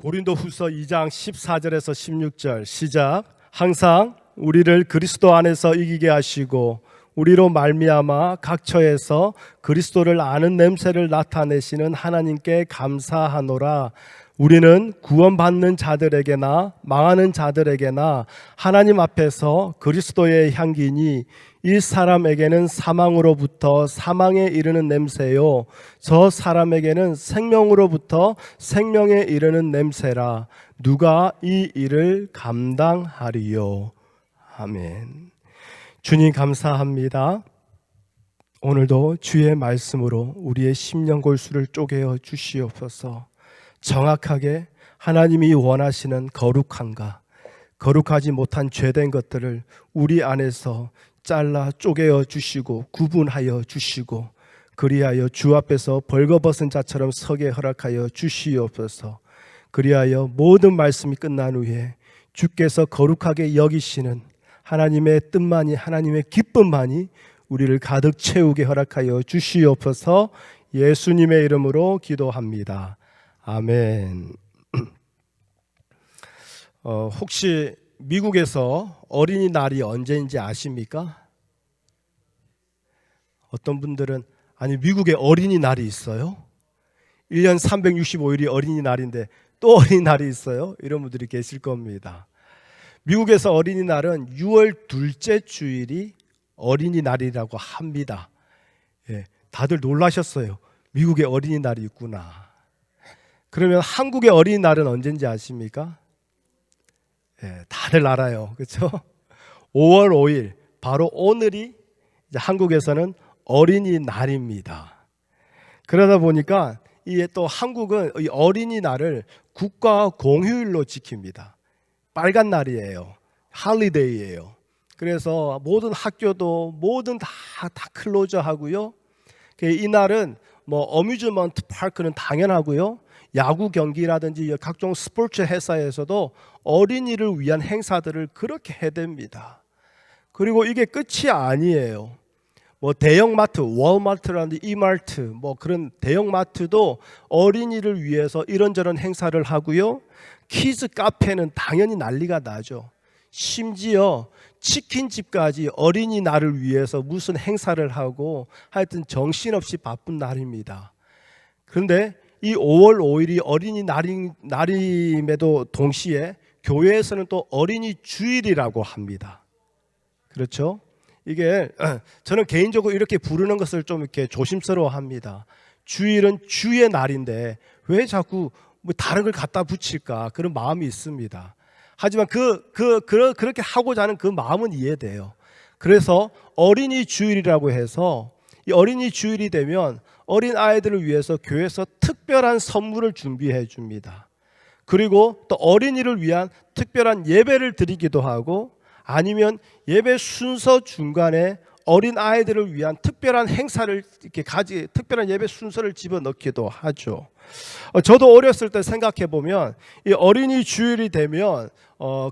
고린도후서 2장 14절에서 16절 시작. 항상 우리를 그리스도 안에서 이기게 하시고 우리로 말미암아 각 처에서 그리스도를 아는 냄새를 나타내시는 하나님께 감사하노라. 우리는 구원받는 자들에게나 망하는 자들에게나 하나님 앞에서 그리스도의 향기니 이 사람에게는 사망으로부터 사망에 이르는 냄새요 저 사람에게는 생명으로부터 생명에 이르는 냄새라. 누가 이 일을 감당하리요. 아멘. 주님 감사합니다. 오늘도 주의 말씀으로 우리의 심령골수를 쪼개어 주시옵소서. 정확하게 하나님이 원하시는 거룩함과 거룩하지 못한 죄된 것들을 우리 안에서 잘라 쪼개어 주시고 구분하여 주시고 그리하여 주 앞에서 벌거벗은 자처럼 서게 허락하여 주시옵소서. 그리하여 모든 말씀이 끝난 후에 주께서 거룩하게 여기시는 하나님의 뜻만이, 하나님의 기쁨만이 우리를 가득 채우게 허락하여 주시옵소서. 예수님의 이름으로 기도합니다. 아멘. 혹시 미국에서 어린이날이 언제인지 아십니까? 어떤 분들은 아니 미국에 어린이날이 있어요? 1년 365일이 어린이날인데 또 어린이날이 있어요? 이런 분들이 계실 겁니다. 미국에서 어린이날은 6월 둘째 주일이 어린이날이라고 합니다. 예, 다들 놀라셨어요. 미국에 어린이날이 있구나. 그러면 한국의 어린이날은 언제인지 아십니까? 예, 다들 알아요. 그렇죠? 5월 5일 바로 오늘이 이제 한국에서는 어린이날입니다. 그러다 보니까 이게 또 한국은 이 어린이날을 국가 공휴일로 지킵니다. 빨간 날이에요. 할리데이예요. 그래서 모든 학교도 모든 다 클로저 하고요. 이 날은 뭐 어뮤즈먼트 파크는 당연하고요. 야구 경기라든지 각종 스포츠 회사에서도 어린이를 위한 행사들을 그렇게 해댑니다. 그리고 이게 끝이 아니에요. 뭐 대형마트, 월마트라든지 이마트 뭐 그런 대형마트도 어린이를 위해서 이런저런 행사를 하고요. 키즈 카페는 당연히 난리가 나죠. 심지어 치킨집까지 어린이날을 위해서 무슨 행사를 하고 하여튼 정신없이 바쁜 날입니다. 그런데 이 5월 5일이 어린이날임에도 동시에 교회에서는 또 어린이 주일이라고 합니다. 그렇죠? 이게 저는 개인적으로 이렇게 부르는 것을 좀 이렇게 조심스러워합니다. 주일은 주의 날인데 왜 자꾸 뭐 다른 걸 갖다 붙일까 그런 마음이 있습니다. 하지만 그렇게 하고자 하는 그 마음은 이해돼요. 그래서 어린이 주일이라고 해서 이 어린이 주일이 되면 어린 아이들을 위해서 교회에서 특별한 선물을 준비해 줍니다. 그리고 또 어린이를 위한 특별한 예배를 드리기도 하고 아니면 예배 순서 중간에 어린 아이들을 위한 특별한 행사를 이렇게 특별한 예배 순서를 집어넣기도 하죠. 저도 어렸을 때 생각해 보면 이 어린이 주일이 되면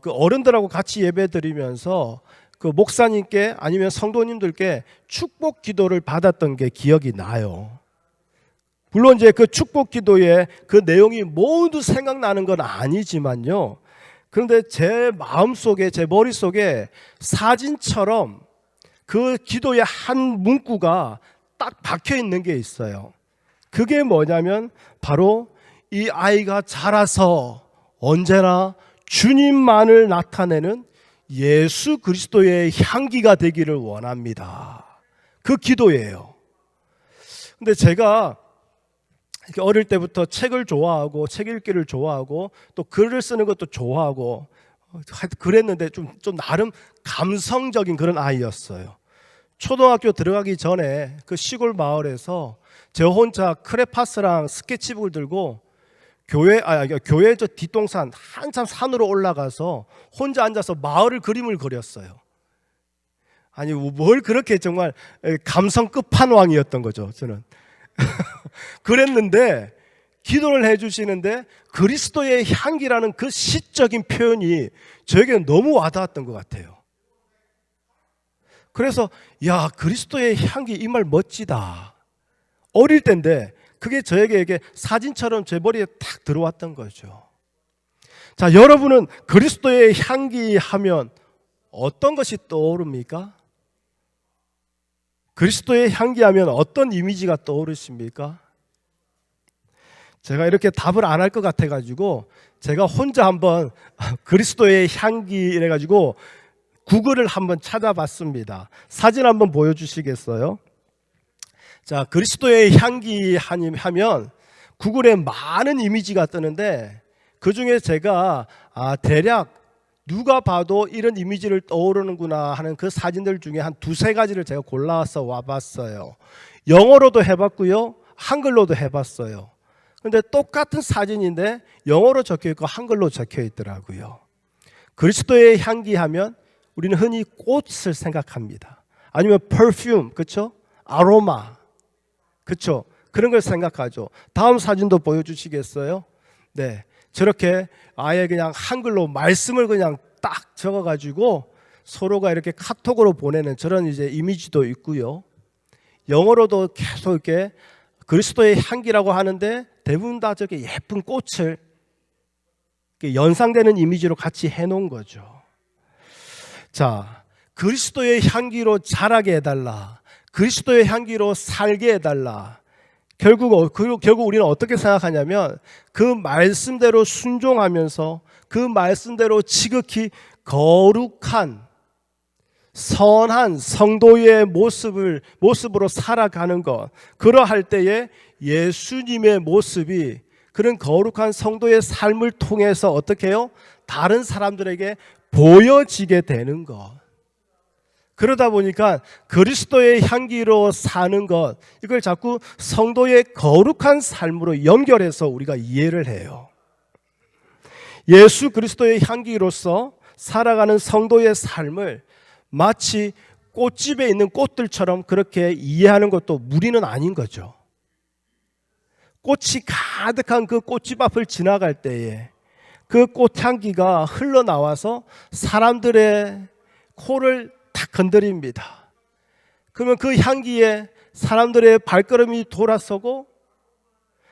그 어른들하고 같이 예배 드리면서 그 목사님께 아니면 성도님들께 축복 기도를 받았던 게 기억이 나요. 물론 이제 그 축복 기도의 그 내용이 모두 생각나는 건 아니지만요. 그런데 제 마음속에, 제 머릿속에 사진처럼 그 기도의 한 문구가 딱 박혀 있는 게 있어요. 그게 뭐냐면 바로 이 아이가 자라서 언제나 주님만을 나타내는 예수 그리스도의 향기가 되기를 원합니다. 그 기도예요. 근데 제가 이렇게 어릴 때부터 책을 좋아하고 책 읽기를 좋아하고 또 글을 쓰는 것도 좋아하고 그랬는데 좀 나름 감성적인 그런 아이였어요. 초등학교 들어가기 전에 그 시골 마을에서 제 혼자 크레파스랑 스케치북을 들고 교회 저 뒷동산 한참 산으로 올라가서 혼자 앉아서 마을 그림을 그렸어요. 아니 뭘 그렇게 정말 감성 끝판왕이었던 거죠. 저는 그랬는데 기도를 해주시는데 그리스도의 향기라는 그 시적인 표현이 저에게는 너무 와닿았던 것 같아요. 그래서 야 그리스도의 향기 이 말 멋지다. 어릴 때인데 그게 저에게 사진처럼 제 머리에 탁 들어왔던 거죠. 자, 여러분은 그리스도의 향기 하면 어떤 것이 떠오릅니까? 그리스도의 향기 하면 어떤 이미지가 떠오르십니까? 제가 이렇게 답을 안 할 것 같아가지고 제가 혼자 한번 그리스도의 향기 이래가지고 구글을 한번 찾아봤습니다. 사진 한번 보여주시겠어요? 자, 그리스도의 향기 하면 구글에 많은 이미지가 뜨는데 그 중에 제가 대략 누가 봐도 이런 이미지를 떠오르는구나 하는 그 사진들 중에 한 두세 가지를 제가 골라서 와봤어요. 영어로도 해봤고요, 한글로도 해봤어요. 근데 똑같은 사진인데 영어로 적혀 있고 한글로 적혀 있더라고요. 그리스도의 향기 하면 우리는 흔히 꽃을 생각합니다. 아니면 perfume, 그렇죠? 아로마, 그렇죠? 그런 걸 생각하죠. 다음 사진도 보여주시겠어요? 네, 저렇게 아예 그냥 한글로 말씀을 그냥 딱 적어가지고 서로가 이렇게 카톡으로 보내는 저런 이제 이미지도 있고요. 영어로도 계속 이렇게 그리스도의 향기라고 하는데 대부분 다 저렇게 예쁜 꽃을 연상되는 이미지로 같이 해놓은 거죠. 자, 그리스도의 향기로 자라게 해달라, 그리스도의 향기로 살게 해달라. 결국 우리는 어떻게 생각하냐면 그 말씀대로 순종하면서 그 말씀대로 지극히 거룩한 선한 성도의 모습으로 살아가는 것, 그러할 때에 예수님의 모습이 그런 거룩한 성도의 삶을 통해서 어떻게 해요? 다른 사람들에게 보여지게 되는 것. 그러다 보니까 그리스도의 향기로 사는 것, 이걸 자꾸 성도의 거룩한 삶으로 연결해서 우리가 이해를 해요. 예수 그리스도의 향기로서 살아가는 성도의 삶을 마치 꽃집에 있는 꽃들처럼 그렇게 이해하는 것도 무리는 아닌 거죠. 꽃이 가득한 그 꽃집 앞을 지나갈 때에 그 꽃향기가 흘러나와서 사람들의 코를 탁 건드립니다. 그러면 그 향기에 사람들의 발걸음이 돌아서고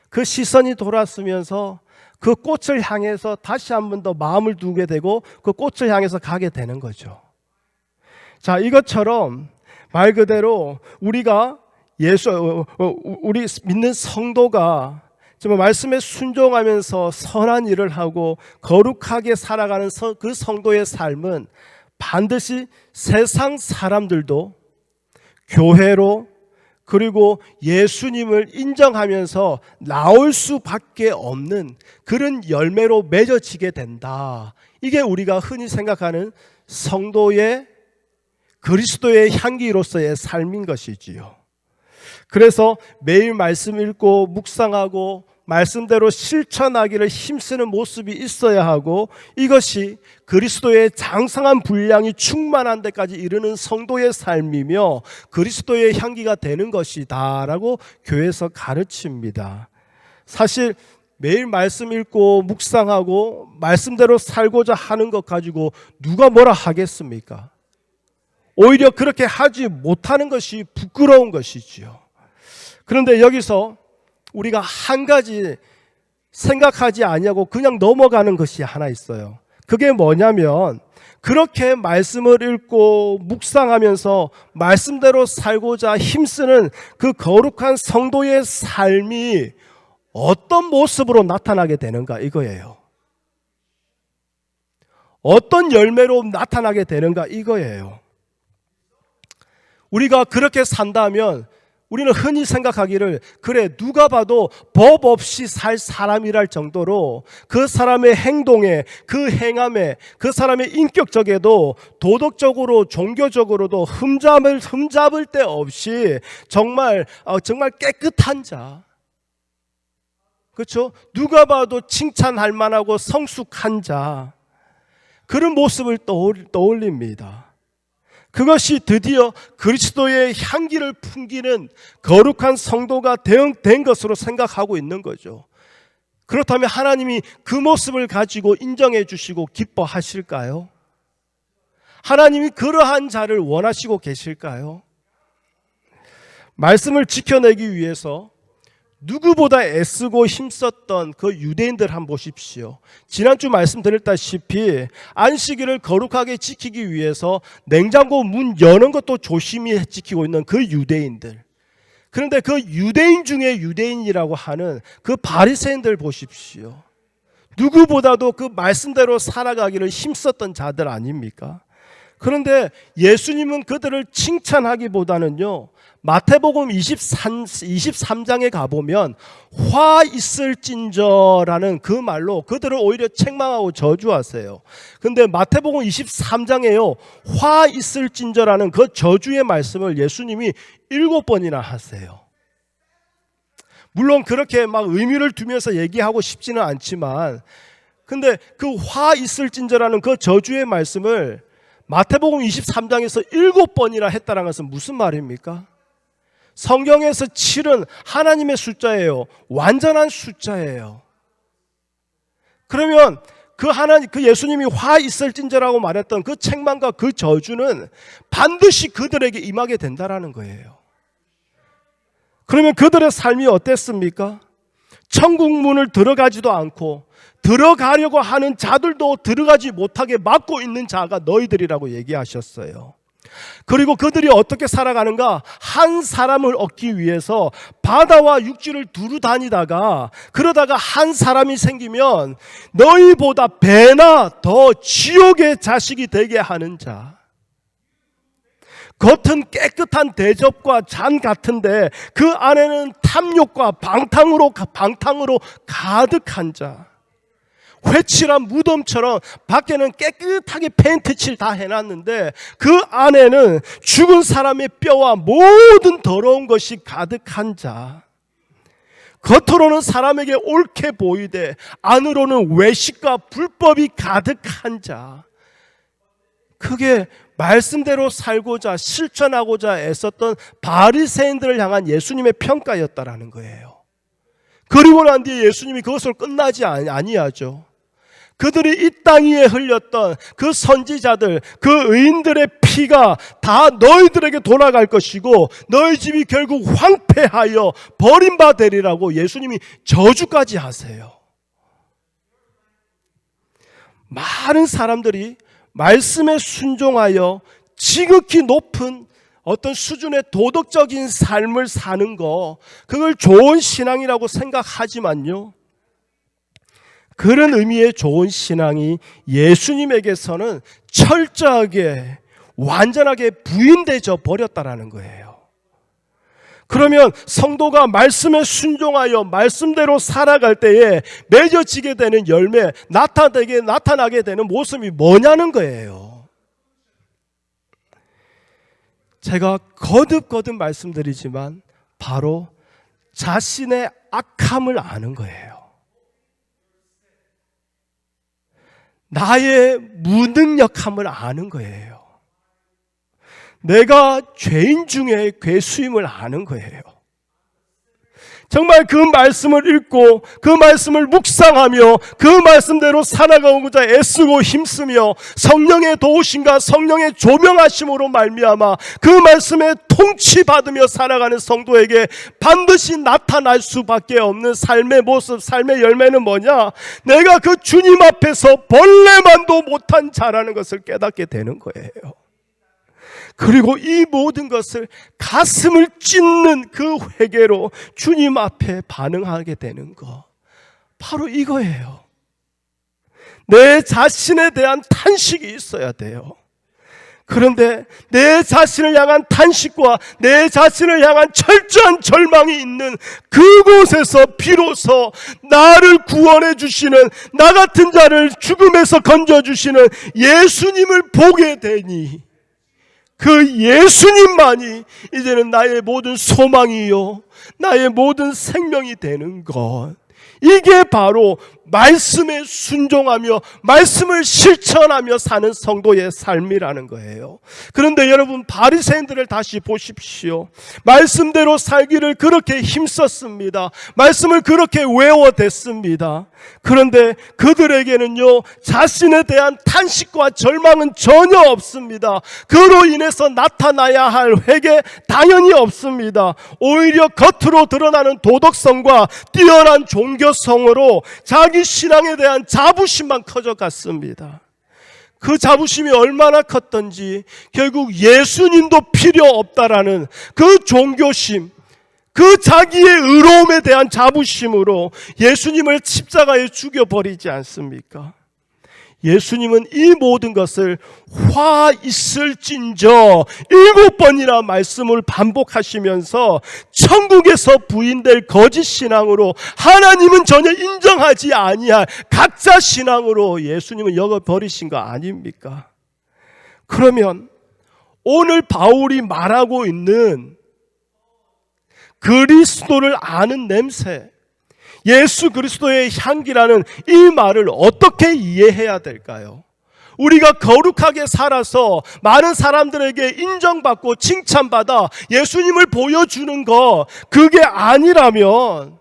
그 시선이 돌아서면서 그 꽃을 향해서 다시 한 번 더 마음을 두게 되고 그 꽃을 향해서 가게 되는 거죠. 자, 이것처럼 말 그대로 우리가 우리 믿는 성도가 정말 말씀에 순종하면서 선한 일을 하고 거룩하게 살아가는 그 성도의 삶은 반드시 세상 사람들도 교회로 그리고 예수님을 인정하면서 나올 수밖에 없는 그런 열매로 맺어지게 된다. 이게 우리가 흔히 생각하는 성도의 그리스도의 향기로서의 삶인 것이지요. 그래서 매일 말씀 읽고 묵상하고 말씀대로 실천하기를 힘쓰는 모습이 있어야 하고, 이것이 그리스도의 장성한 분량이 충만한 데까지 이르는 성도의 삶이며 그리스도의 향기가 되는 것이다 라고 교회에서 가르칩니다. 사실 매일 말씀 읽고 묵상하고 말씀대로 살고자 하는 것 가지고 누가 뭐라 하겠습니까? 오히려 그렇게 하지 못하는 것이 부끄러운 것이지요. 그런데 여기서 우리가 한 가지 생각하지 아니하고 그냥 넘어가는 것이 하나 있어요. 그게 뭐냐면, 그렇게 말씀을 읽고 묵상하면서 말씀대로 살고자 힘쓰는 그 거룩한 성도의 삶이 어떤 모습으로 나타나게 되는가, 이거예요. 어떤 열매로 나타나게 되는가, 이거예요. 우리가 그렇게 산다면 우리는 흔히 생각하기를, 그래 누가 봐도 법 없이 살 사람이랄 정도로 그 사람의 행동에, 그 행함에, 그 사람의 인격적에도 도덕적으로 종교적으로도 흠잡을 데 없이 정말 깨끗한 자, 그렇죠? 누가 봐도 칭찬할 만하고 성숙한 자, 그런 모습을 떠올립니다. 그것이 드디어 그리스도의 향기를 풍기는 거룩한 성도가 된 것으로 생각하고 있는 거죠. 그렇다면 하나님이 그 모습을 가지고 인정해 주시고 기뻐하실까요? 하나님이 그러한 자를 원하시고 계실까요? 말씀을 지켜내기 위해서 누구보다 애쓰고 힘썼던 그 유대인들 한번 보십시오. 지난주 말씀드렸다시피 안식일을 거룩하게 지키기 위해서 냉장고 문 여는 것도 조심히 지키고 있는 그 유대인들. 그런데 그 유대인 중에 유대인이라고 하는 그 바리새인들 보십시오. 누구보다도 그 말씀대로 살아가기를 힘썼던 자들 아닙니까? 그런데 예수님은 그들을 칭찬하기보다는요, 마태복음 23장에 가보면 화 있을진저라는 그 말로 그들을 오히려 책망하고 저주하세요. 그런데 마태복음 23장에요, 화 있을진저라는 그 저주의 말씀을 예수님이 7번이나 하세요. 물론 그렇게 막 의미를 두면서 얘기하고 싶지는 않지만, 근데 그 화 있을진저라는 그 저주의 말씀을 마태복음 23장에서 7번이나 했다는 것은 무슨 말입니까? 성경에서 7은 하나님의 숫자예요. 완전한 숫자예요. 그러면 그 예수님이 화 있을진저라고 말했던 그 책망과 그 저주는 반드시 그들에게 임하게 된다라는 거예요. 그러면 그들의 삶이 어땠습니까? 천국 문을 들어가지도 않고 들어가려고 하는 자들도 들어가지 못하게 막고 있는 자가 너희들이라고 얘기하셨어요. 그리고 그들이 어떻게 살아가는가? 한 사람을 얻기 위해서 바다와 육지를 두루 다니다가, 그러다가 한 사람이 생기면 너희보다 배나 더 지옥의 자식이 되게 하는 자. 겉은 깨끗한 대접과 잔 같은데 그 안에는 탐욕과 방탕으로 가득한 자. 회칠한 무덤처럼 밖에는 깨끗하게 페인트칠 다 해놨는데 그 안에는 죽은 사람의 뼈와 모든 더러운 것이 가득한 자. 겉으로는 사람에게 옳게 보이되 안으로는 외식과 불법이 가득한 자. 그게 말씀대로 살고자 실천하고자 애썼던 바리새인들을 향한 예수님의 평가였다라는 거예요. 그리고 난 뒤에 예수님이 그것으로 끝나지 아니하죠. 그들이 이 땅 위에 흘렸던 그 선지자들, 그 의인들의 피가 다 너희들에게 돌아갈 것이고 너희 집이 결국 황폐하여 버림받으리라고 예수님이 저주까지 하세요. 많은 사람들이 말씀에 순종하여 지극히 높은 어떤 수준의 도덕적인 삶을 사는 거, 그걸 좋은 신앙이라고 생각하지만요, 그런 의미의 좋은 신앙이 예수님에게서는 철저하게 완전하게 부인되어 버렸다라는 거예요. 그러면 성도가 말씀에 순종하여 말씀대로 살아갈 때에 맺어지게 되는 열매, 나타나게 되는 모습이 뭐냐는 거예요. 제가 거듭 말씀드리지만 바로 자신의 악함을 아는 거예요. 나의 무능력함을 아는 거예요. 내가 죄인 중에 괴수임을 아는 거예요. 정말 그 말씀을 읽고 그 말씀을 묵상하며 그 말씀대로 살아가고자 애쓰고 힘쓰며 성령의 도우심과 성령의 조명하심으로 말미암아 그 말씀에 통치받으며 살아가는 성도에게 반드시 나타날 수밖에 없는 삶의 모습, 삶의 열매는 뭐냐? 내가 그 주님 앞에서 벌레만도 못한 자라는 것을 깨닫게 되는 거예요. 그리고 이 모든 것을 가슴을 찢는 그 회개로 주님 앞에 반응하게 되는 것, 바로 이거예요. 내 자신에 대한 탄식이 있어야 돼요. 그런데 내 자신을 향한 탄식과 내 자신을 향한 철저한 절망이 있는 그곳에서 비로소 나를 구원해 주시는, 나 같은 자를 죽음에서 건져 주시는 예수님을 보게 되니 그 예수님만이 이제는 나의 모든 소망이요 나의 모든 생명이 되는 것, 이게 바로 말씀에 순종하며 말씀을 실천하며 사는 성도의 삶이라는 거예요. 그런데 여러분, 바리새인들을 다시 보십시오. 말씀대로 살기를 그렇게 힘썼습니다. 말씀을 그렇게 외워댔습니다. 그런데 그들에게는요, 자신에 대한 탄식과 절망은 전혀 없습니다. 그로 인해서 나타나야 할 회개 당연히 없습니다. 오히려 겉으로 드러나는 도덕성과 뛰어난 종교성으로 자기 신앙에 대한 자부심만 커져갔습니다. 그 자부심이 얼마나 컸던지 결국 예수님도 필요 없다라는 그 종교심, 그 자기의 의로움에 대한 자부심으로 예수님을 십자가에 죽여버리지 않습니까? 예수님은 이 모든 것을 화 있을진저 7번이나 말씀을 반복하시면서 천국에서 부인될 거짓 신앙으로, 하나님은 전혀 인정하지 아니할 가짜 신앙으로 예수님은 여겨버리신 거 아닙니까? 그러면 오늘 바울이 말하고 있는 그리스도를 아는 냄새, 예수 그리스도의 향기라는 이 말을 어떻게 이해해야 될까요? 우리가 거룩하게 살아서 많은 사람들에게 인정받고 칭찬받아 예수님을 보여주는 거, 그게 아니라면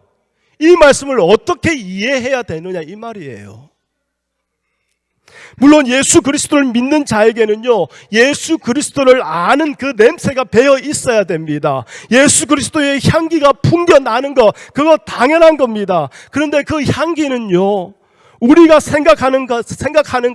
이 말씀을 어떻게 이해해야 되느냐, 이 말이에요. 물론 예수 그리스도를 믿는 자에게는요, 예수 그리스도를 아는 그 냄새가 배어 있어야 됩니다. 예수 그리스도의 향기가 풍겨나는 것, 그거 당연한 겁니다. 그런데 그 향기는요, 우리가 생각하는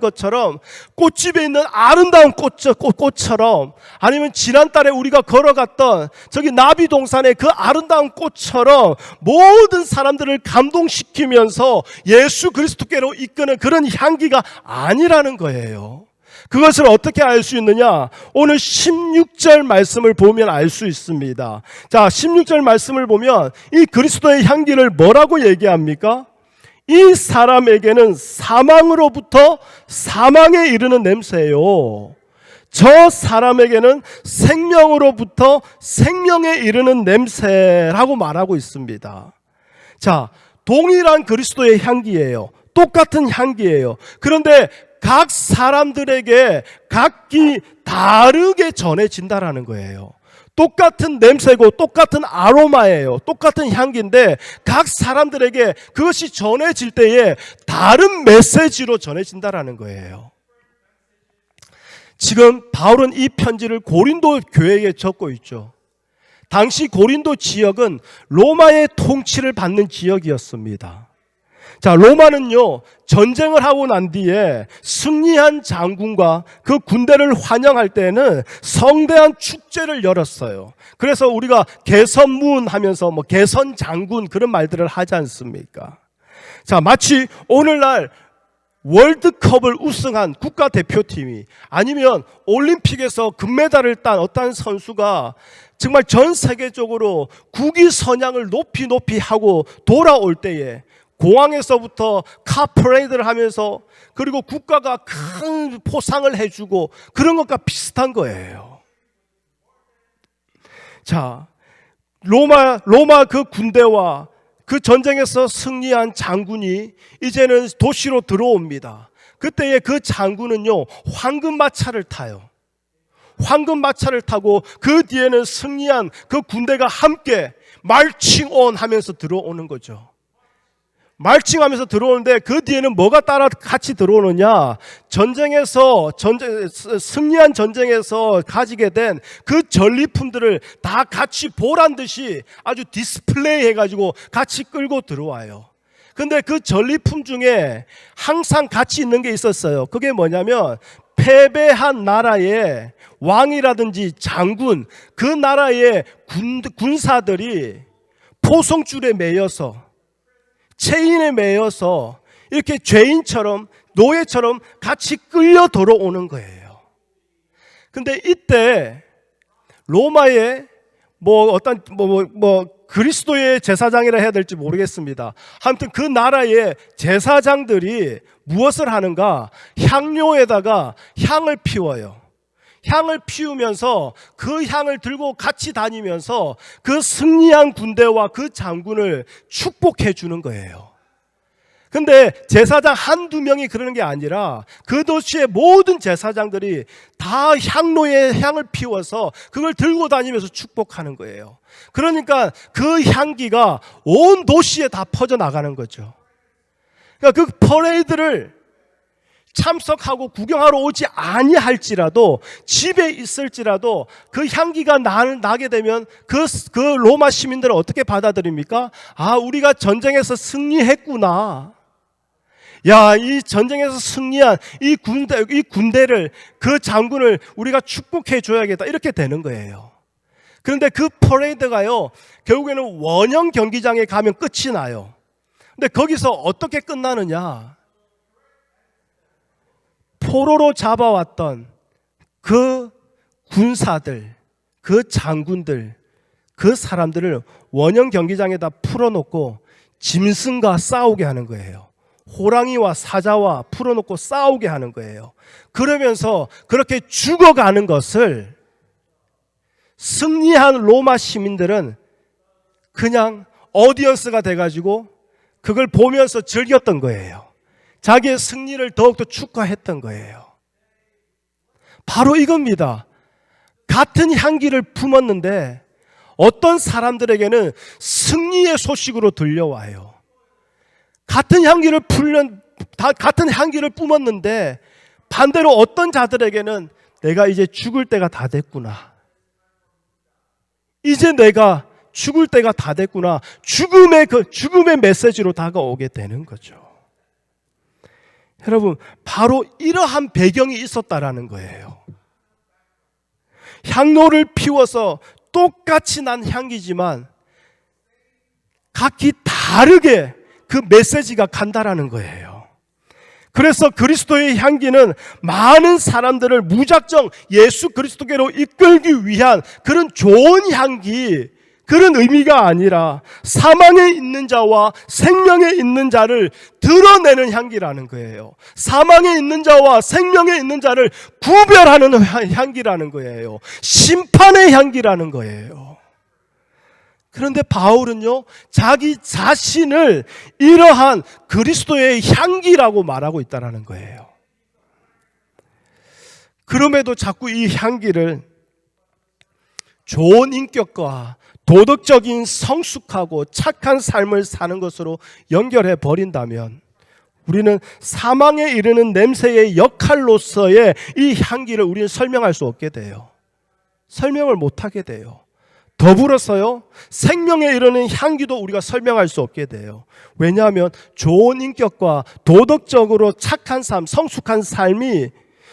것처럼 꽃집에 있는 아름다운 꽃처럼, 아니면 지난달에 우리가 걸어갔던 저기 나비동산의 그 아름다운 꽃처럼 모든 사람들을 감동시키면서 예수 그리스도께로 이끄는 그런 향기가 아니라는 거예요. 그것을 어떻게 알 수 있느냐? 오늘 16절 말씀을 보면 알 수 있습니다. 자, 16절 말씀을 보면 이 그리스도의 향기를 뭐라고 얘기합니까? 이 사람에게는 사망으로부터 사망에 이르는 냄새예요. 저 사람에게는 생명으로부터 생명에 이르는 냄새라고 말하고 있습니다. 자, 동일한 그리스도의 향기예요. 똑같은 향기예요. 그런데 각 사람들에게 각기 다르게 전해진다라는 거예요. 똑같은 냄새고 똑같은 아로마예요. 똑같은 향기인데 각 사람들에게 그것이 전해질 때에 다른 메시지로 전해진다라는 거예요. 지금 바울은 이 편지를 고린도 교회에 적고 있죠. 당시 고린도 지역은 로마의 통치를 받는 지역이었습니다. 자, 로마는요, 전쟁을 하고 난 뒤에 승리한 장군과 그 군대를 환영할 때는 성대한 축제를 열었어요. 그래서 우리가 개선문 하면서 개선 장군 그런 말들을 하지 않습니까? 자, 마치 오늘날 월드컵을 우승한 국가대표팀이, 아니면 올림픽에서 금메달을 딴 어떤 선수가 정말 전 세계적으로 국위선양을 높이 하고 돌아올 때에 공항에서부터 카 퍼레이드를 하면서, 그리고 국가가 큰 포상을 해주고 그런 것과 비슷한 거예요. 자, 로마 그 군대와 그 전쟁에서 승리한 장군이 이제는 도시로 들어옵니다. 그때에 그 장군은요, 황금마차를 타요. 황금마차를 타고 그 뒤에는 승리한 그 군대가 함께 말칭온 하면서 들어오는 거죠. 말칭하면서 들어오는데 그 뒤에는 뭐가 따라 같이 들어오느냐? 승리한 전쟁에서 가지게 된 그 전리품들을 다 같이 보란 듯이 아주 디스플레이 해가지고 같이 끌고 들어와요. 근데 그 전리품 중에 항상 같이 있는 게 있었어요. 그게 뭐냐면 패배한 나라의 왕이라든지 장군, 그 나라의 군사들이 포성줄에 매여서, 체인에 매여서 이렇게 죄인처럼, 노예처럼 같이 끌려 들어오는 거예요. 근데 이때 로마의 그리스도의 제사장이라 해야 될지 모르겠습니다. 아무튼 그 나라의 제사장들이 무엇을 하는가? 향료에다가 향을 피워요. 향을 피우면서 그 향을 들고 같이 다니면서 그 승리한 군대와 그 장군을 축복해 주는 거예요. 근데 제사장 한두 명이 그러는 게 아니라 그 도시의 모든 제사장들이 다 향로에 향을 피워서 그걸 들고 다니면서 축복하는 거예요. 그러니까 그 향기가 온 도시에 다 퍼져나가는 거죠. 그러니까 그 퍼레이드를 참석하고 구경하러 오지 아니할지라도 집에 있을지라도 그 향기가 나게 되면 그 로마 시민들은 어떻게 받아들입니까? 아, 우리가 전쟁에서 승리했구나. 야, 이 전쟁에서 승리한 이 군대를, 그 장군을 우리가 축복해 줘야겠다. 이렇게 되는 거예요. 그런데 그 퍼레이드가요, 결국에는 원형 경기장에 가면 끝이 나요. 근데 거기서 어떻게 끝나느냐? 포로로 잡아왔던 그 군사들, 그 장군들, 그 사람들을 원형 경기장에다 풀어놓고 짐승과 싸우게 하는 거예요. 호랑이와 사자와 풀어놓고 싸우게 하는 거예요. 그러면서 그렇게 죽어가는 것을 승리한 로마 시민들은 그냥 오디언스가 돼가지고 그걸 보면서 즐겼던 거예요. 자기의 승리를 더욱더 축하했던 거예요. 바로 이겁니다. 같은 향기를 품었는데 어떤 사람들에게는 승리의 소식으로 들려와요. 같은 향기를 뿜었는데 반대로 어떤 자들에게는 내가 이제 죽을 때가 다 됐구나. 이제 내가 죽을 때가 다 됐구나. 죽음의 메시지로 다가오게 되는 거죠. 여러분, 바로 이러한 배경이 있었다라는 거예요. 향로를 피워서 똑같이 난 향기지만 각기 다르게 그 메시지가 간다라는 거예요. 그래서 그리스도의 향기는 많은 사람들을 무작정 예수 그리스도께로 이끌기 위한 그런 좋은 향기, 그런 의미가 아니라 사망에 있는 자와 생명에 있는 자를 드러내는 향기라는 거예요. 사망에 있는 자와 생명에 있는 자를 구별하는 향기라는 거예요. 심판의 향기라는 거예요. 그런데 바울은요, 자기 자신을 이러한 그리스도의 향기라고 말하고 있다는 거예요. 그럼에도 자꾸 이 향기를 좋은 인격과 도덕적인 성숙하고 착한 삶을 사는 것으로 연결해 버린다면 우리는 사망에 이르는 냄새의 역할로서의 이 향기를 우리는 설명할 수 없게 돼요. 설명을 못하게 돼요. 더불어서요, 생명에 이르는 향기도 우리가 설명할 수 없게 돼요. 왜냐하면 좋은 인격과 도덕적으로 착한 삶, 성숙한 삶이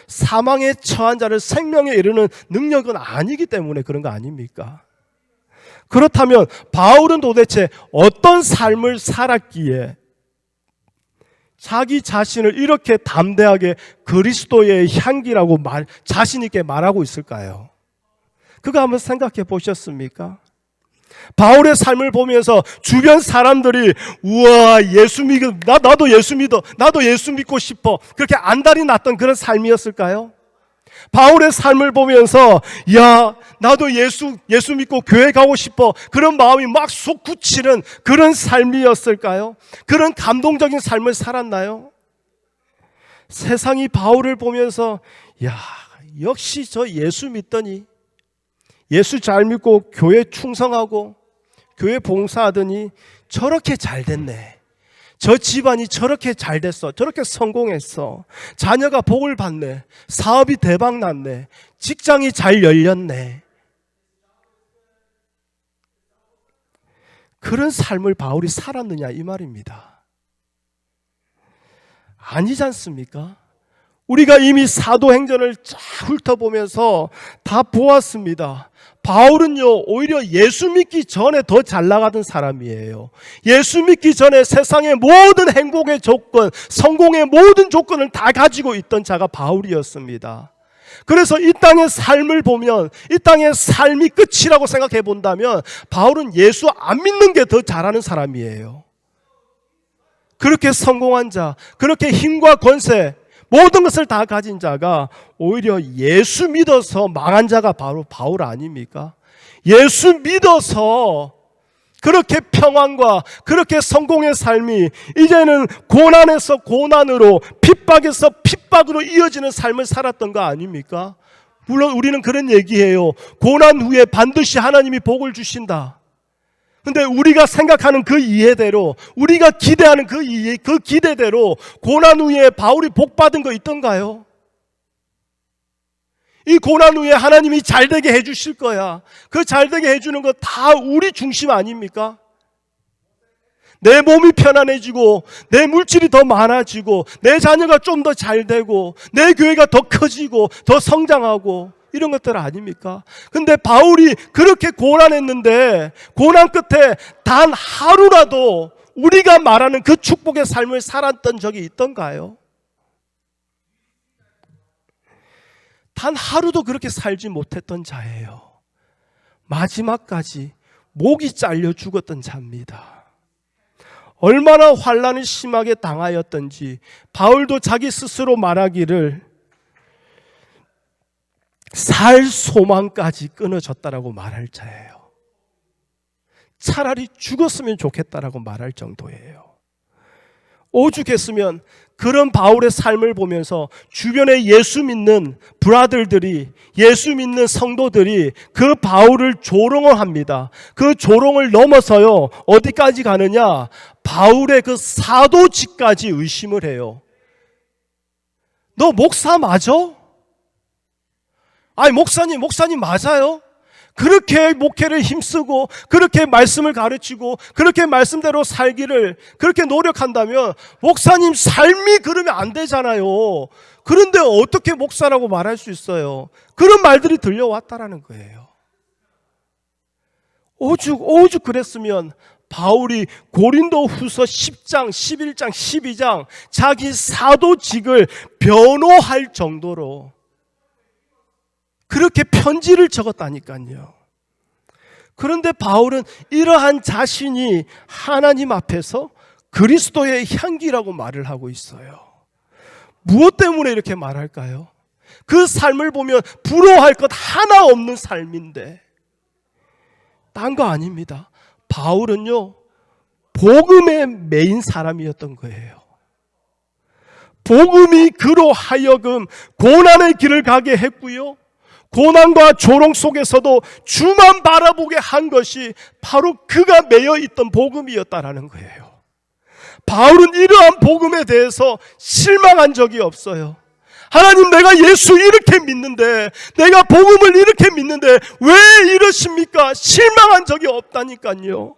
사망에 처한 자를 생명에 이르는 능력은 아니기 때문에 그런 거 아닙니까? 그렇다면 바울은 도대체 어떤 삶을 살았기에 자기 자신을 이렇게 담대하게 그리스도의 향기라고 자신 있게 말하고 있을까요? 그거 한번 생각해 보셨습니까? 바울의 삶을 보면서 주변 사람들이 우와, 나도 예수 믿어, 나도 예수 믿고 싶어, 그렇게 안달이 났던 그런 삶이었을까요? 바울의 삶을 보면서 야, 나도 예수 믿고 교회 가고 싶어, 그런 마음이 막 솟구치는 그런 삶이었을까요? 그런 감동적인 삶을 살았나요? 세상이 바울을 보면서 야, 역시 저 예수 믿더니, 예수 잘 믿고 교회 충성하고 교회 봉사하더니 저렇게 잘 됐네, 저 집안이 저렇게 잘 됐어, 저렇게 성공했어, 자녀가 복을 받네, 사업이 대박 났네, 직장이 잘 열렸네. 그런 삶을 바울이 살았느냐 이 말입니다. 아니지 않습니까? 우리가 이미 사도행전을 쫙 훑어보면서 다 보았습니다. 바울은요, 오히려 예수 믿기 전에 더 잘 나가던 사람이에요. 예수 믿기 전에 세상의 모든 행복의 조건, 성공의 모든 조건을 다 가지고 있던 자가 바울이었습니다. 그래서 이 땅의 삶을 보면, 이 땅의 삶이 끝이라고 생각해 본다면 바울은 예수 안 믿는 게 더 잘하는 사람이에요. 그렇게 성공한 자, 그렇게 힘과 권세, 모든 것을 다 가진 자가 오히려 예수 믿어서 망한 자가 바로 바울 아닙니까? 예수 믿어서 그렇게 평안과 그렇게 성공의 삶이 이제는 고난에서 고난으로, 핍박에서 핍박으로 이어지는 삶을 살았던 거 아닙니까? 물론 우리는 그런 얘기해요. 고난 후에 반드시 하나님이 복을 주신다. 근데 우리가 생각하는 그 이해대로, 우리가 기대하는 그 기대대로 고난 후에 바울이 복 받은 거 있던가요? 이 고난 후에 하나님이 잘되게 해주실 거야. 그 잘되게 해주는 거 다 우리 중심 아닙니까? 내 몸이 편안해지고, 내 물질이 더 많아지고, 내 자녀가 좀 더 잘되고, 내 교회가 더 커지고, 더 성장하고, 이런 것들 아닙니까? 근데 바울이 그렇게 고난했는데, 고난 끝에 단 하루라도 우리가 말하는 그 축복의 삶을 살았던 적이 있던가요? 단 하루도 그렇게 살지 못했던 자예요. 마지막까지 목이 잘려 죽었던 자입니다. 얼마나 환난을 심하게 당하였던지 바울도 자기 스스로 말하기를 살 소망까지 끊어졌다라고 말할 자예요. 차라리 죽었으면 좋겠다라고 말할 정도예요. 오죽했으면 그런 바울의 삶을 보면서 주변에 예수 믿는 브라들들이, 예수 믿는 성도들이 그 바울을 조롱을 합니다. 그 조롱을 넘어서요, 어디까지 가느냐? 바울의 그 사도직까지 의심을 해요. 너 목사 맞아? 아니 목사님 맞아요? 그렇게 목회를 힘쓰고 그렇게 말씀을 가르치고 그렇게 말씀대로 살기를 그렇게 노력한다면 목사님 삶이 그러면 안 되잖아요. 그런데 어떻게 목사라고 말할 수 있어요? 그런 말들이 들려왔다라는 거예요. 오죽 그랬으면 바울이 고린도 후서 10장, 11장, 12장 자기 사도직을 변호할 정도로 그렇게 편지를 적었다니까요. 그런데 바울은 이러한 자신이 하나님 앞에서 그리스도의 향기라고 말을 하고 있어요. 무엇 때문에 이렇게 말할까요? 그 삶을 보면 부러워할 것 하나 없는 삶인데, 딴 거 아닙니다. 바울은요, 복음에 매인 사람이었던 거예요. 복음이 그로 하여금 고난의 길을 가게 했고요, 고난과 조롱 속에서도 주만 바라보게 한 것이 바로 그가 매여 있던 복음이었다라는 거예요. 바울은 이러한 복음에 대해서 실망한 적이 없어요. 하나님, 내가 예수 이렇게 믿는데, 내가 복음을 이렇게 믿는데 왜 이러십니까? 실망한 적이 없다니까요.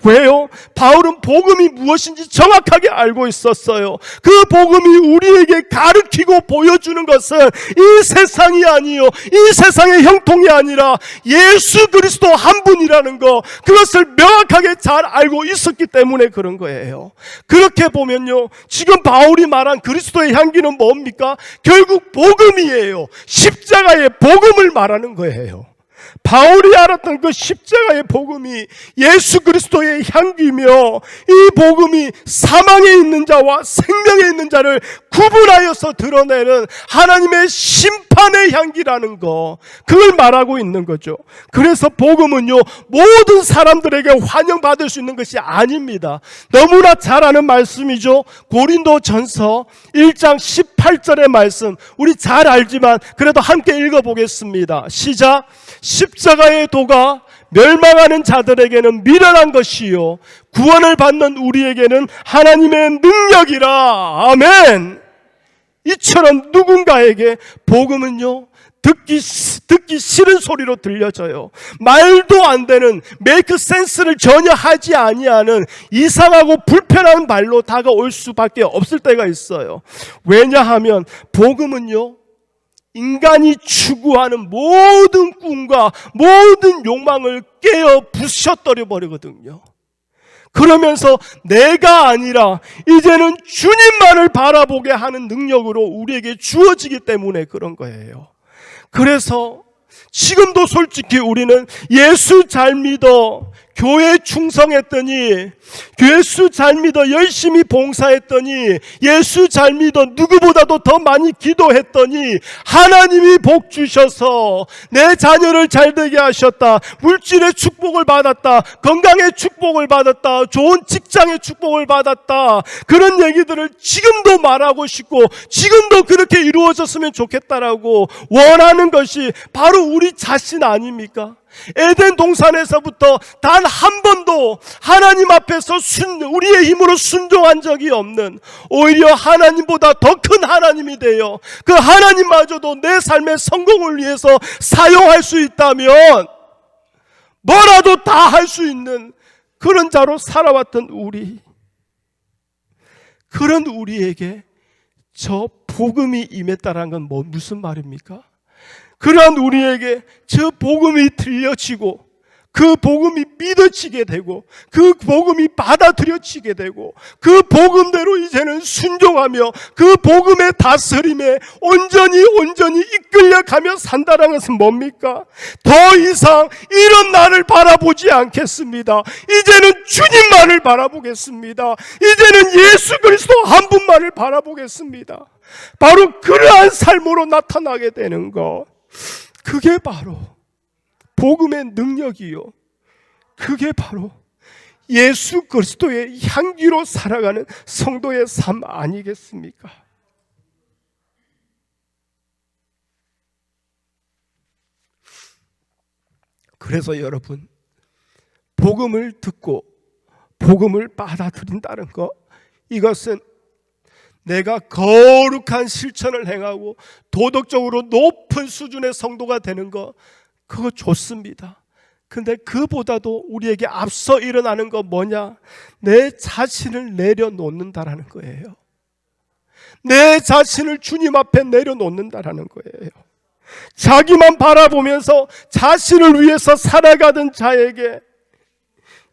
왜요? 바울은 복음이 무엇인지 정확하게 알고 있었어요. 그 복음이 우리에게 가르치고 보여주는 것은 이 세상이 아니요, 이 세상의 형통이 아니라 예수 그리스도 한 분이라는 거, 그것을 명확하게 잘 알고 있었기 때문에 그런 거예요. 그렇게 보면요, 지금 바울이 말한 그리스도의 향기는 뭡니까? 결국 복음이에요. 십자가의 복음을 말하는 거예요. 바울이 알았던 그 십자가의 복음이 예수 그리스도의 향기며, 이 복음이 사망에 있는 자와 생명에 있는 자를 구분하여서 드러내는 하나님의 심판의 향기라는 거, 그걸 말하고 있는 거죠. 그래서 복음은요, 모든 사람들에게 환영받을 수 있는 것이 아닙니다. 너무나 잘 아는 말씀이죠. 고린도전서 1장 18절의 말씀, 우리 잘 알지만 그래도 함께 읽어보겠습니다. 시작. 십자가의 도가 멸망하는 자들에게는 미련한 것이요, 구원을 받는 우리에게는 하나님의 능력이라. 아멘. 이처럼 누군가에게 복음은요, 듣기 싫은 소리로 들려져요. 말도 안 되는, 메이크 센스를 전혀 하지 아니하는 이상하고 불편한 말로 다가올 수밖에 없을 때가 있어요. 왜냐하면 복음은요, 인간이 추구하는 모든 꿈과 모든 욕망을 깨어 부셔뜨려 버리거든요. 그러면서 내가 아니라 이제는 주님만을 바라보게 하는 능력으로 우리에게 주어지기 때문에 그런 거예요. 그래서 지금도 솔직히 우리는 예수 잘 믿어, 교회에 충성했더니, 예수 잘 믿어 열심히 봉사했더니, 예수 잘 믿어 누구보다도 더 많이 기도했더니 하나님이 복 주셔서 내 자녀를 잘 되게 하셨다, 물질의 축복을 받았다, 건강의 축복을 받았다, 좋은 직장의 축복을 받았다, 그런 얘기들을 지금도 말하고 싶고 지금도 그렇게 이루어졌으면 좋겠다라고 원하는 것이 바로 우리 자신 아닙니까? 에덴 동산에서부터 단 한 번도 하나님 앞에서 우리의 힘으로 순종한 적이 없는, 오히려 하나님보다 더 큰 하나님이 되어 그 하나님마저도 내 삶의 성공을 위해서 사용할 수 있다면 뭐라도 다 할 수 있는 그런 자로 살아왔던 그런 우리에게 저 복음이 임했다는 건 무슨 말입니까? 그러한 우리에게 저 복음이 들려지고 그 복음이 믿어지게 되고 그 복음이 받아들여지게 되고 그 복음대로 이제는 순종하며 그 복음의 다스림에 온전히 이끌려가며 산다는 것은 뭡니까? 더 이상 이런 나를 바라보지 않겠습니다. 이제는 주님만을 바라보겠습니다. 이제는 예수 그리스도 한 분만을 바라보겠습니다. 바로 그러한 삶으로 나타나게 되는 것, 그게 바로 복음의 능력이요, 그게 바로 예수 그리스도의 향기로 살아가는 성도의 삶 아니겠습니까? 그래서 여러분, 복음을 듣고 복음을 받아들인다는 것, 이것은 내가 거룩한 실천을 행하고 도덕적으로 높은 수준의 성도가 되는 것, 그거 좋습니다. 근데 그보다도 우리에게 앞서 일어나는 거 뭐냐? 내 자신을 내려놓는다라는 거예요. 내 자신을 주님 앞에 내려놓는다라는 거예요. 자기만 바라보면서 자신을 위해서 살아가던 자에게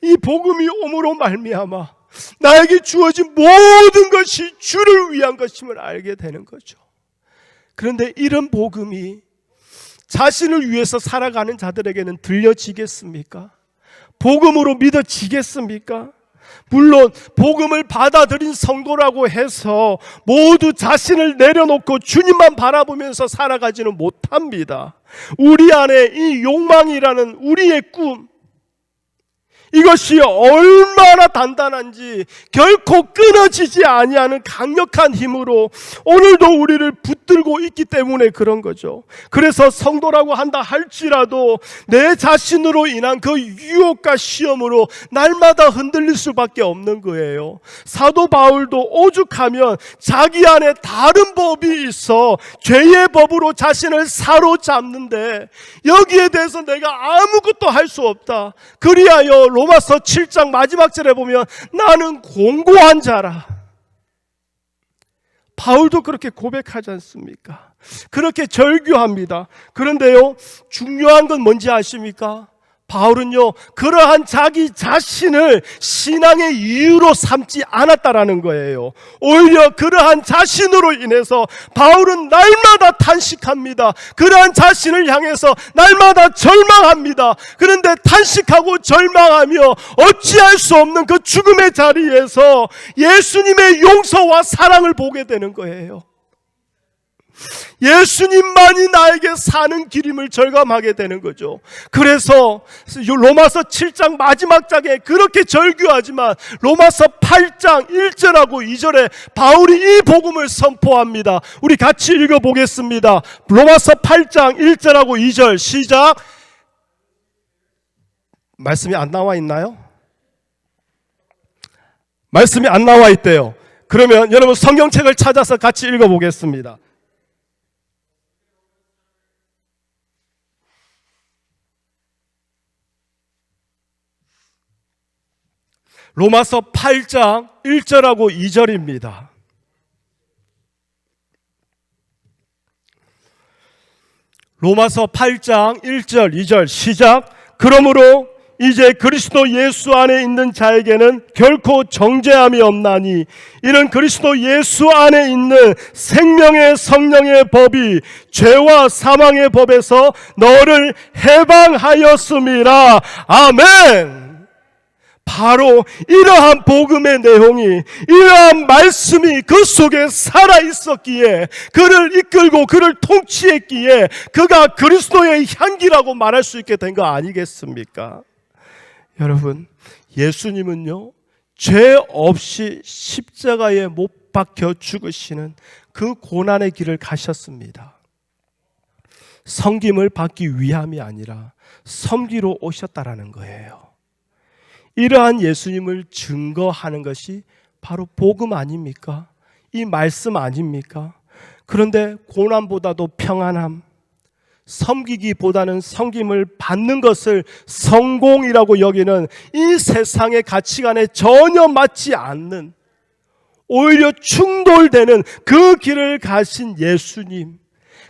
이 복음이 오므로 말미암아 나에게 주어진 모든 것이 주를 위한 것임을 알게 되는 거죠. 그런데 이런 복음이 자신을 위해서 살아가는 자들에게는 들려지겠습니까? 복음으로 믿어지겠습니까? 물론 복음을 받아들인 성도라고 해서 모두 자신을 내려놓고 주님만 바라보면서 살아가지는 못합니다. 우리 안에 이 욕망이라는 우리의 꿈, 이것이 얼마나 단단한지 결코 끊어지지 아니하는 강력한 힘으로 오늘도 우리를 붙들고 있기 때문에 그런 거죠. 그래서 성도라고 한다 할지라도 내 자신으로 인한 그 유혹과 시험으로 날마다 흔들릴 수밖에 없는 거예요. 사도 바울도 오죽하면 자기 안에 다른 법이 있어 죄의 법으로 자신을 사로잡는데 여기에 대해서 내가 아무것도 할 수 없다, 그리하여 로마서 7장 마지막 절에 보면 나는 공고한 자라, 바울도 그렇게 고백하지 않습니까? 그렇게 절규합니다. 그런데요, 중요한 건 뭔지 아십니까? 바울은요, 그러한 자기 자신을 신앙의 이유로 삼지 않았다라는 거예요. 오히려 그러한 자신으로 인해서 바울은 날마다 탄식합니다. 그러한 자신을 향해서 날마다 절망합니다. 그런데 탄식하고 절망하며 어찌할 수 없는 그 죽음의 자리에서 예수님의 용서와 사랑을 보게 되는 거예요. 예수님만이 나에게 사는 길임을 절감하게 되는 거죠. 그래서 로마서 7장 마지막 장에 그렇게 절규하지만 로마서 8장 1절하고 2절에 바울이 이 복음을 선포합니다. 우리 같이 읽어보겠습니다. 로마서 8장 1절하고 2절 시작. 말씀이 안 나와 있나요? 말씀이 안 나와 있대요. 그러면 여러분 성경책을 찾아서 같이 읽어보겠습니다. 로마서 8장 1절하고 2절입니다. 로마서 8장 1절 2절 시작. 그러므로 이제 그리스도 예수 안에 있는 자에게는 결코 정죄함이 없나니 이는 그리스도 예수 안에 있는 생명의 성령의 법이 죄와 사망의 법에서 너를 해방하였음이라. 아멘. 바로 이러한 복음의 내용이, 이러한 말씀이 그 속에 살아있었기에, 그를 이끌고 그를 통치했기에 그가 그리스도의 향기라고 말할 수 있게 된 거 아니겠습니까? 여러분, 예수님은요, 죄 없이 십자가에 못 박혀 죽으시는 그 고난의 길을 가셨습니다. 섬김을 받기 위함이 아니라 섬기러 오셨다라는 거예요. 이러한 예수님을 증거하는 것이 바로 복음 아닙니까? 이 말씀 아닙니까? 그런데 고난보다도 평안함, 섬기기보다는 섬김을 받는 것을 성공이라고 여기는 이 세상의 가치관에 전혀 맞지 않는, 오히려 충돌되는 그 길을 가신 예수님,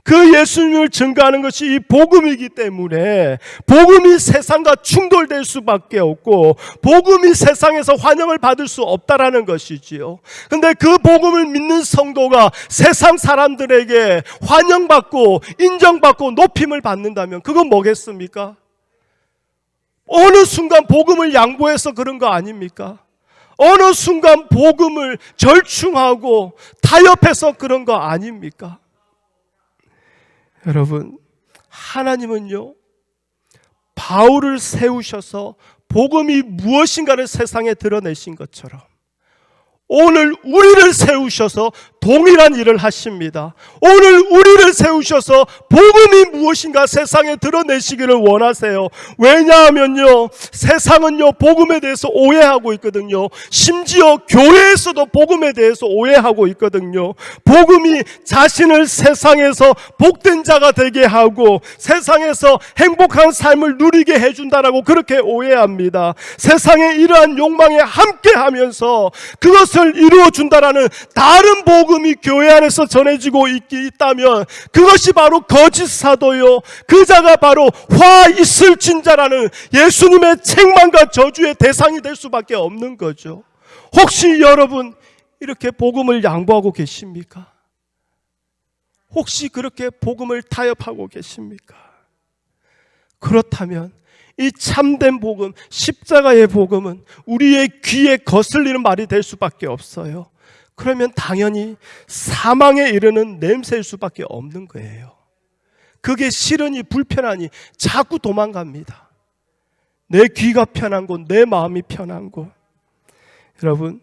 그 예수님을 증거하는 것이 이 복음이기 때문에 복음이 세상과 충돌될 수밖에 없고 복음이 세상에서 환영을 받을 수 없다라는 것이지요. 그런데 그 복음을 믿는 성도가 세상 사람들에게 환영받고 인정받고 높임을 받는다면 그건 뭐겠습니까? 어느 순간 복음을 양보해서 그런 거 아닙니까? 어느 순간 복음을 절충하고 타협해서 그런 거 아닙니까? 여러분, 하나님은요, 바울을 세우셔서 복음이 무엇인가를 세상에 드러내신 것처럼 오늘 우리를 세우셔서 동일한 일을 하십니다. 오늘 우리를 세우셔서 복음이 무엇인가 세상에 드러내시기를 원하세요. 왜냐하면요, 세상은요 복음에 대해서 오해하고 있거든요. 심지어 교회에서도 복음에 대해서 오해하고 있거든요. 복음이 자신을 세상에서 복된 자가 되게 하고 세상에서 행복한 삶을 누리게 해준다라고 그렇게 오해합니다. 세상의 이러한 욕망에 함께하면서 그것을 이루어준다라는 다른 복음이 교회 안에서 전해지고 있다면 그것이 바로 거짓 사도요, 그 자가 바로 화 있을 진자라는 예수님의 책망과 저주의 대상이 될 수밖에 없는 거죠. 혹시 여러분 이렇게 복음을 양보하고 계십니까? 혹시 그렇게 복음을 타협하고 계십니까? 그렇다면 이 참된 복음, 십자가의 복음은 우리의 귀에 거슬리는 말이 될 수밖에 없어요. 그러면 당연히 사망에 이르는 냄새일 수밖에 없는 거예요. 그게 싫으니 불편하니 자꾸 도망갑니다. 내 귀가 편한 곳, 내 마음이 편한 곳. 여러분,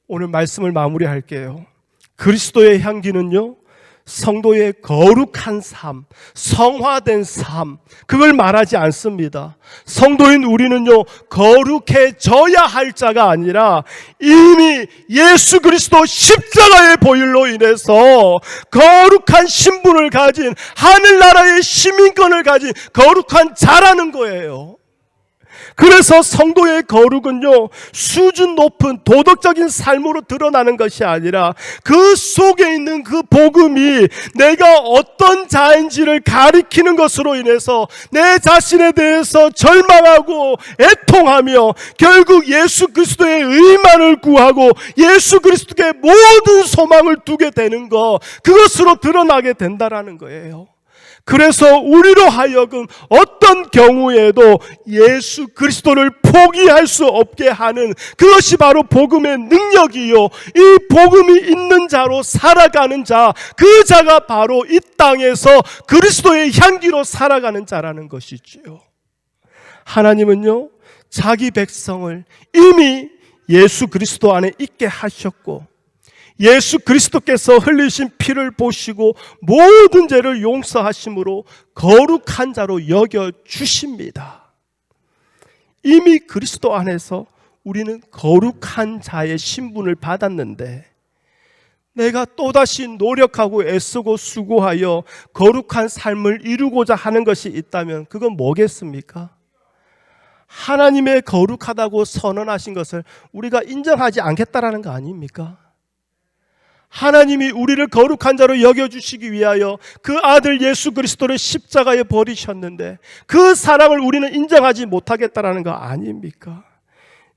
오늘 말씀을 마무리할게요. 그리스도의 향기는요, 성도의 거룩한 삶, 성화된 삶, 그걸 말하지 않습니다. 성도인 우리는요, 거룩해져야 할 자가 아니라 이미 예수 그리스도 십자가의 보혈로 인해서 거룩한 신분을 가진, 하늘나라의 시민권을 가진 거룩한 자라는 거예요. 그래서 성도의 거룩은요, 수준 높은 도덕적인 삶으로 드러나는 것이 아니라 그 속에 있는 그 복음이 내가 어떤 자인지를 가리키는 것으로 인해서 내 자신에 대해서 절망하고 애통하며 결국 예수 그리스도의 의만을 구하고 예수 그리스도께 모든 소망을 두게 되는 것, 그것으로 드러나게 된다라는 거예요. 그래서 우리로 하여금 어떤 경우에도 예수 그리스도를 포기할 수 없게 하는 그것이 바로 복음의 능력이요, 이 복음이 있는 자로 살아가는 자, 그 자가 바로 이 땅에서 그리스도의 향기로 살아가는 자라는 것이지요. 하나님은요, 자기 백성을 이미 예수 그리스도 안에 있게 하셨고 예수 그리스도께서 흘리신 피를 보시고 모든 죄를 용서하심으로 거룩한 자로 여겨주십니다. 이미 그리스도 안에서 우리는 거룩한 자의 신분을 받았는데 내가 또다시 노력하고 애쓰고 수고하여 거룩한 삶을 이루고자 하는 것이 있다면 그건 뭐겠습니까? 하나님의 거룩하다고 선언하신 것을 우리가 인정하지 않겠다라는 거 아닙니까? 하나님이 우리를 거룩한 자로 여겨주시기 위하여 그 아들 예수 그리스도를 십자가에 버리셨는데 그 사랑을 우리는 인정하지 못하겠다라는 거 아닙니까?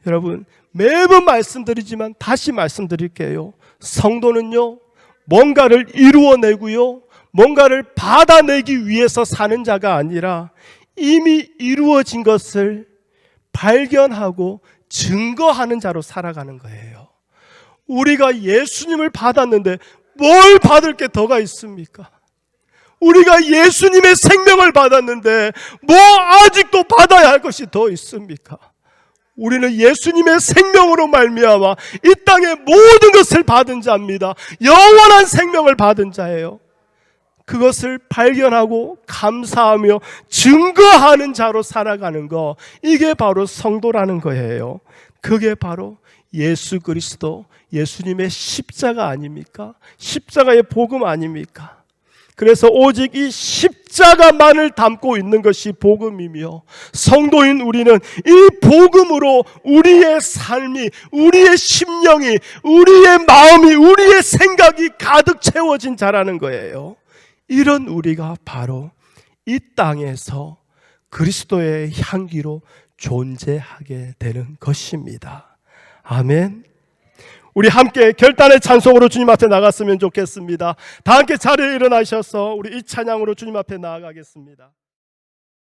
여러분, 매번 말씀드리지만 다시 말씀드릴게요. 성도는요, 뭔가를 이루어내고요, 뭔가를 받아내기 위해서 사는 자가 아니라 이미 이루어진 것을 발견하고 증거하는 자로 살아가는 거예요. 우리가 예수님을 받았는데 뭘 받을 게 더가 있습니까? 우리가 예수님의 생명을 받았는데 뭐 아직도 받아야 할 것이 더 있습니까? 우리는 예수님의 생명으로 말미암아 이 땅의 모든 것을 받은 자입니다. 영원한 생명을 받은 자예요. 그것을 발견하고 감사하며 증거하는 자로 살아가는 거, 이게 바로 성도라는 거예요. 그게 바로 예수 그리스도, 예수님의 십자가 아닙니까? 십자가의 복음 아닙니까? 그래서 오직 이 십자가만을 담고 있는 것이 복음이며, 성도인 우리는 이 복음으로 우리의 삶이, 우리의 심령이, 우리의 마음이, 우리의 생각이 가득 채워진 자라는 거예요. 이런 우리가 바로 이 땅에서 그리스도의 향기로 존재하게 되는 것입니다. 아멘. 우리 함께 결단의 찬송으로 주님 앞에 나갔으면 좋겠습니다. 다 함께 자리에 일어나셔서 우리 이 찬양으로 주님 앞에 나아가겠습니다.